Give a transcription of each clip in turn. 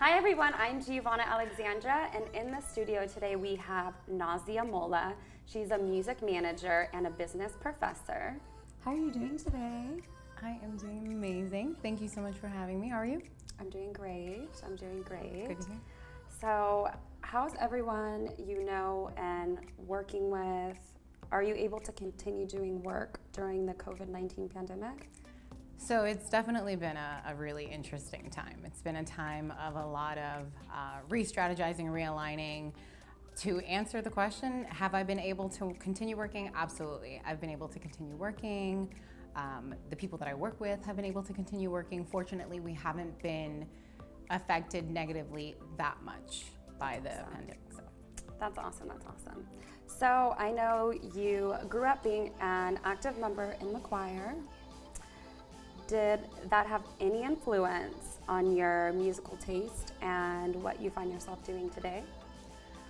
Hi everyone, I'm Giovanna Alexandra, and in the studio today we have Nazia Mollah. She's a music manager and a business professor. How are you doing today? I am doing amazing. Thank you so much for having me. How are you? I'm doing great. Good to hear. So, how's everyone you know and working with? Are you able to continue doing work during the COVID-19 pandemic? So it's definitely been a really interesting time. It's been a time of a lot of re-strategizing, realigning. To answer the question, have I been able to continue working? Absolutely. I've been able to continue working. The people that I work with have been able to continue working. Fortunately, we haven't been affected negatively that much by the pandemic. So. That's awesome, that's awesome. So I know you grew up being an active member in the choir. Did that have any influence on your musical taste and what you find yourself doing today?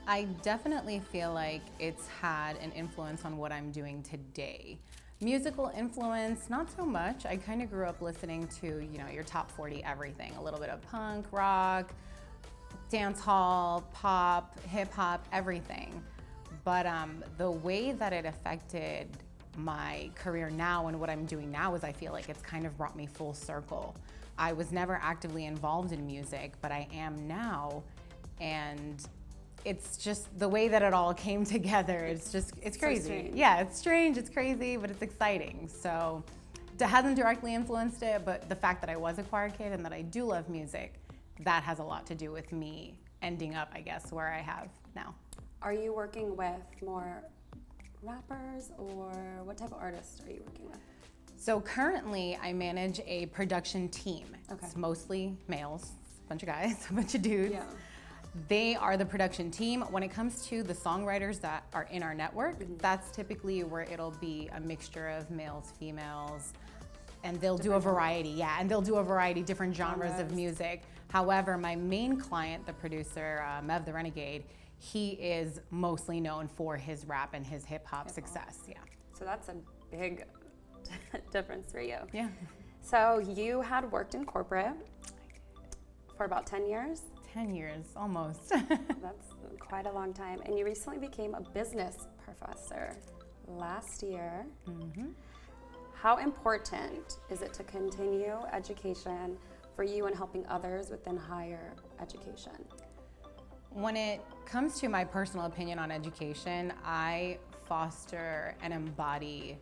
I definitely feel like it's had an influence on what I'm doing today. Musical influence, not so much. I kind of grew up listening to, your top 40 everything. A little bit of punk, rock, dance hall, pop, hip hop, everything. But the way that it affected my career now and what I'm doing now is I feel like it's kind of brought me full circle. I was never actively involved in music, but I am now, and it's just the way that it all came together. It's crazy. Strange. Yeah, it's strange, it's crazy, but it's exciting. So it hasn't directly influenced it, but the fact that I was a choir kid and that I do love music, that has a lot to do with me ending up, I guess, where I have now. Are you working with more rappers, or what type of artists are you working with? So currently I manage a production team. Okay. It's mostly males, a bunch of guys, a bunch of dudes. Yeah. They are the production team. When it comes to the songwriters that are in our network, that's typically where it'll be a mixture of males, females, and they'll do a variety, different genres of music. However, my main client, the producer, Mev the Renegade, he is mostly known for his rap and his hip-hop success, yeah. So that's a big difference for you. Yeah. So you had worked in corporate for about 10 years? 10 years, almost. That's quite a long time. And you recently became a business professor last year. Mm-hmm. How important is it to continue education for you in helping others within higher education? When it comes to my personal opinion on education, I foster and embody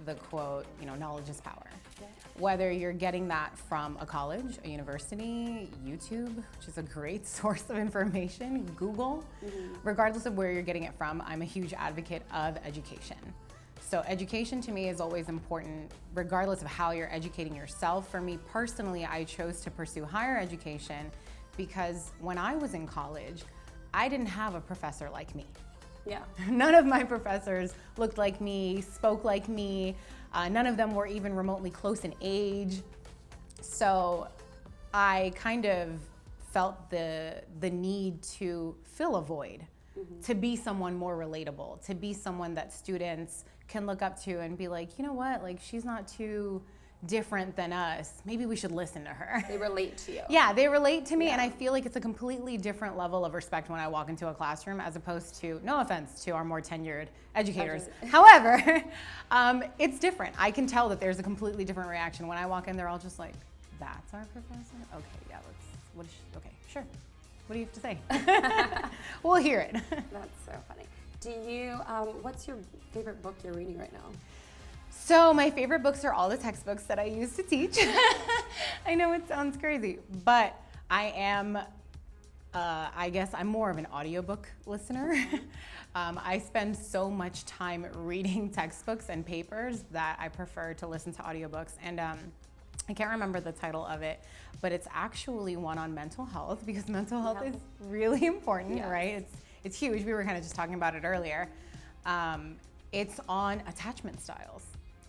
the quote, knowledge is power. Yeah. Whether you're getting that from a college, a university, YouTube, which is a great source of information, Google, regardless of where you're getting it from, I'm a huge advocate of education. So education to me is always important, regardless of how you're educating yourself. For me personally, I chose to pursue higher education because when I was in college, I didn't have a professor like me. Yeah. None of my professors looked like me, spoke like me. None of them were even remotely close in age. So I kind of felt the need to fill a void, to be someone more relatable, to be someone that students can look up to and be like, you know what, like she's not too different than us. Maybe we should listen to her. They relate to you. Yeah, they relate to me, Yeah. and I feel like it's a completely different level of respect when I walk into a classroom as opposed to, no offense to our more tenured educators. However, it's different. I can tell that there's a completely different reaction. When I walk in, they're all just like, that's our professor? Okay, yeah, okay, sure. What do you have to say? We'll hear it. That's so funny. Do you, what's your favorite book you're reading right now? So my favorite books are all the textbooks that I use to teach. I know it sounds crazy, but I am, I guess I'm more of an audiobook listener. I spend so much time reading textbooks and papers that I prefer to listen to audiobooks. And I can't remember the title of it, but it's actually one on mental health, because mental health is really important, Yes. right? It's huge. We were kind of just talking about it earlier. It's on attachment styles.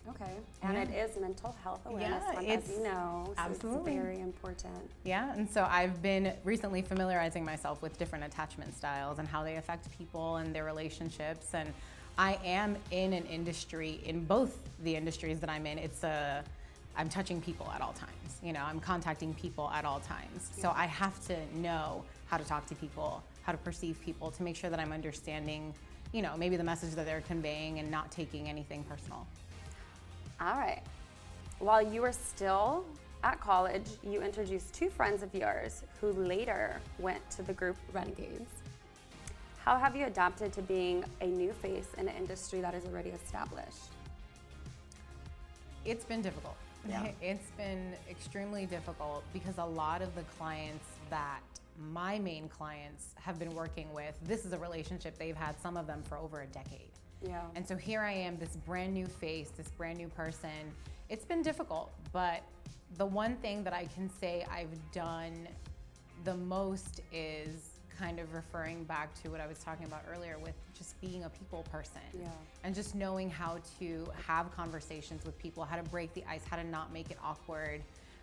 Okay, and it is mental health awareness month, it's as you know, so absolutely it's very important. Yeah, and so I've been recently familiarizing myself with different attachment styles and how they affect people and their relationships. And I am in an industry, in both the industries that I'm in, I'm touching people at all times. You know, I'm contacting people at all times. So I have to know how to talk to people, how to perceive people, to make sure that I'm understanding, you know, maybe the message that they're conveying and not taking anything personal. All right. While you were still at college, you introduced two friends of yours who later went to the group Renegades. How have you adapted to being a new face in an industry that is already established? It's been difficult. Yeah. It's been extremely difficult because a lot of the clients that my main clients have been working with, this is a relationship they've had, some of them, for over a decade. Yeah. And so here I am, this brand new face, this brand new person. It's been difficult, but the one thing that I can say I've done the most is kind of referring back to what I was talking about earlier with just being a people person. Yeah. And just knowing how to have conversations with people, how to break the ice, how to not make it awkward,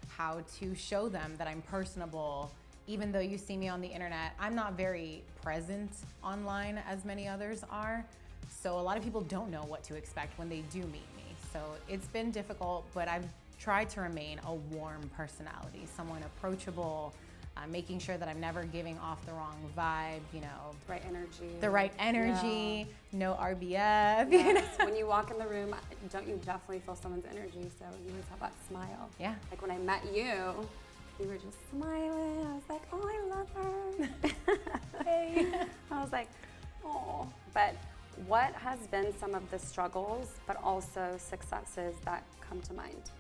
how to show them that I'm personable. Even though you see me on the internet, I'm not very present online as many others are. So a lot of people don't know what to expect when they do meet me. So it's been difficult, but I've tried to remain a warm personality, someone approachable, making sure that I'm never giving off the wrong vibe, you know. Right energy. The right energy, no RBF. Yes. You know? When you walk in the room, don't you definitely feel someone's energy? So you always have that smile. Yeah. Like when I met you, you were just smiling. I was like, oh, I love her. Hey. I was like, oh. But what has been some of the struggles, but also successes that come to mind?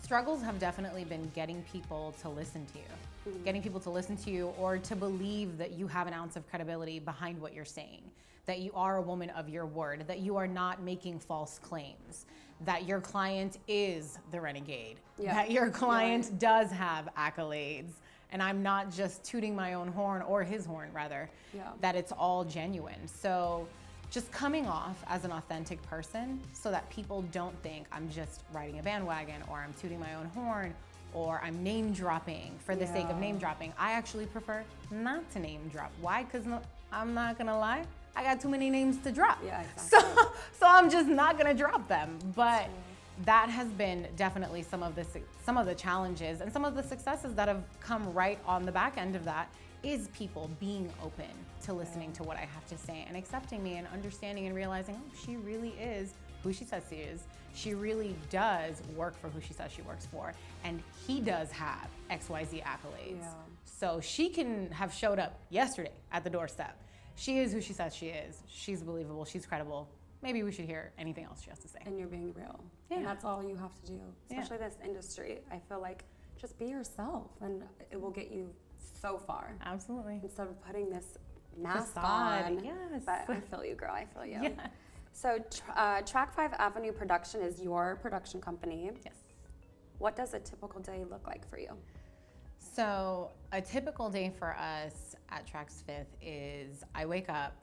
Struggles have definitely been getting people to listen to you. Mm-hmm. Getting people to listen to you or to believe that you have an ounce of credibility behind what you're saying, that you are a woman of your word, that you are not making false claims, that your client is the renegade, that your client does have accolades, and I'm not just tooting my own horn, or his horn rather, that it's all genuine. So just coming off as an authentic person so that people don't think I'm just riding a bandwagon, or I'm tooting my own horn, or I'm name dropping for the sake of name dropping. I actually prefer not to name drop. Why? Because I'm not gonna lie, I got too many names to drop. Yeah, exactly. So I'm just not gonna drop them. But that has been definitely some of the challenges and some of the successes that have come right on the back end of that, is people being open to listening to what I have to say and accepting me and understanding and realizing, oh, she really is who she says she is. She really does work for who she says she works for. And he does have XYZ accolades. Yeah. So she can have showed up yesterday at the doorstep. She is who she says she is. She's believable, she's credible. Maybe we should hear anything else she has to say. And you're being real. Yeah. And that's all you have to do, especially this industry. I feel like just be yourself and it will get you so far. Absolutely. Instead of putting this mask Facade, on. yes. But I feel you, girl. I feel you. Yeah. So Track 5 Avenue Production is your production company. Yes. What does a typical day look like for you? So a typical day for us at Track's Fifth is I wake up,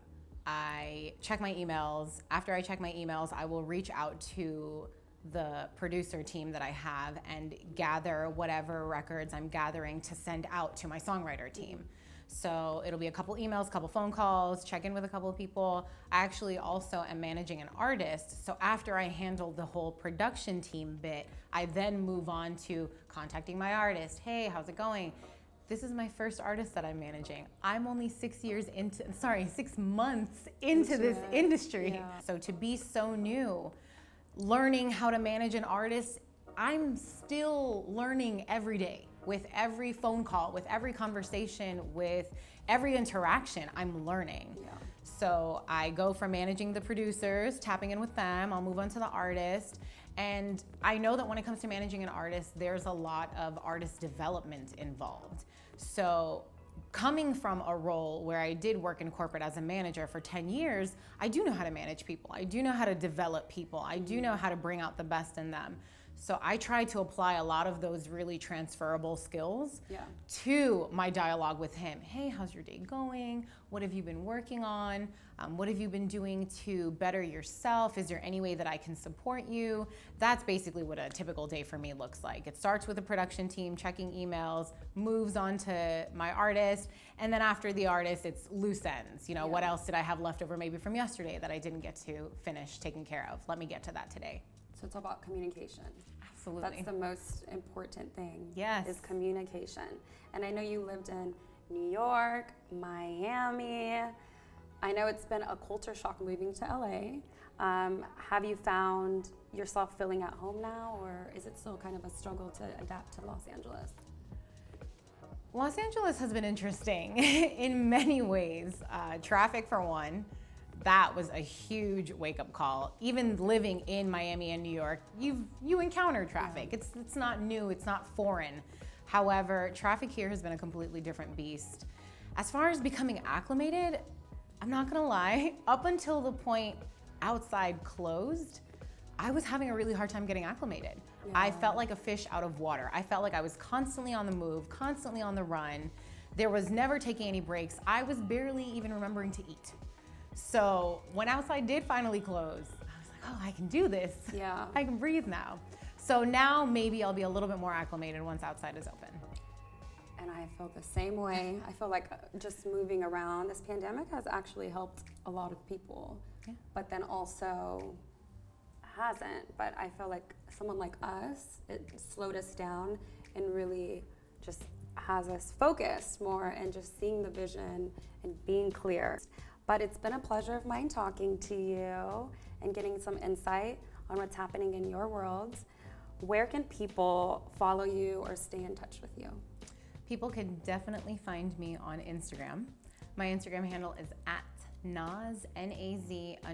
I check my emails. After I check my emails, I will reach out to the producer team that I have and gather whatever records I'm gathering to send out to my songwriter team. So it'll be a couple emails, couple phone calls, check in with a couple of people. I actually also am managing an artist. So after I handle the whole production team bit, I then move on to contacting my artist. Hey, how's it going? This is my first artist that I'm managing. I'm only 6 months into this industry. Yeah. So to be so new, learning how to manage an artist, I'm still learning every day. With every phone call, with every conversation, with every interaction, I'm learning. Yeah. So I go from managing the producers, tapping in with them, I'll move on to the artist. And I know that when it comes to managing an artist, there's a lot of artist development involved. So coming from a role where I did work in corporate as a manager for 10 years, I do know how to manage people. I do know how to develop people. I do know how to bring out the best in them. So I try to apply a lot of those really transferable skills to my dialogue with him. Hey, how's your day going? What have you been working on? What have you been doing to better yourself? Is there any way that I can support you? That's basically what a typical day for me looks like. It starts with a production team, checking emails, moves on to my artist, and then after the artist, it's loose ends. You know, what else did I have left over maybe from yesterday that I didn't get to finish taking care of? Let me get to that today. So it's all about communication. Absolutely. That's the most important thing. Yes. Is communication. And I know you lived in New York, Miami. I know it's been a culture shock moving to LA. Have you found yourself feeling at home now, or is it still kind of a struggle to adapt to Los Angeles? Los Angeles has been interesting in many ways. Traffic, for one, that was a huge wake-up call. Even living in Miami and New York, you encounter traffic. It's not new, it's not foreign. However, traffic here has been a completely different beast. As far as becoming acclimated, I'm not gonna lie, up until the point outside closed, I was having a really hard time getting acclimated. Yeah. I felt like a fish out of water. I felt like I was constantly on the move, constantly on the run. There was never taking any breaks. I was barely even remembering to eat. So when outside did finally close, I was like, oh, I can do this. Yeah. I can breathe now. So now maybe I'll be a little bit more acclimated once outside is open. And I feel the same way. I feel like just moving around, this pandemic has actually helped a lot of people, but then also hasn't. But I feel like someone like us, it slowed us down and really just has us focused more and just seeing the vision and being clear. But it's been a pleasure of mine talking to you and getting some insight on what's happening in your world. Where can people follow you or stay in touch with you? People can definitely find me on Instagram. My Instagram handle is at Naz, N-A-Z_MO.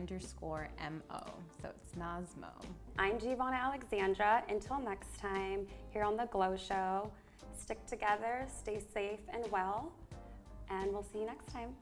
So it's Nazmo. I'm Giovanna Alexandra. Until next time, here on The Glow Show, stick together, stay safe and well, and we'll see you next time.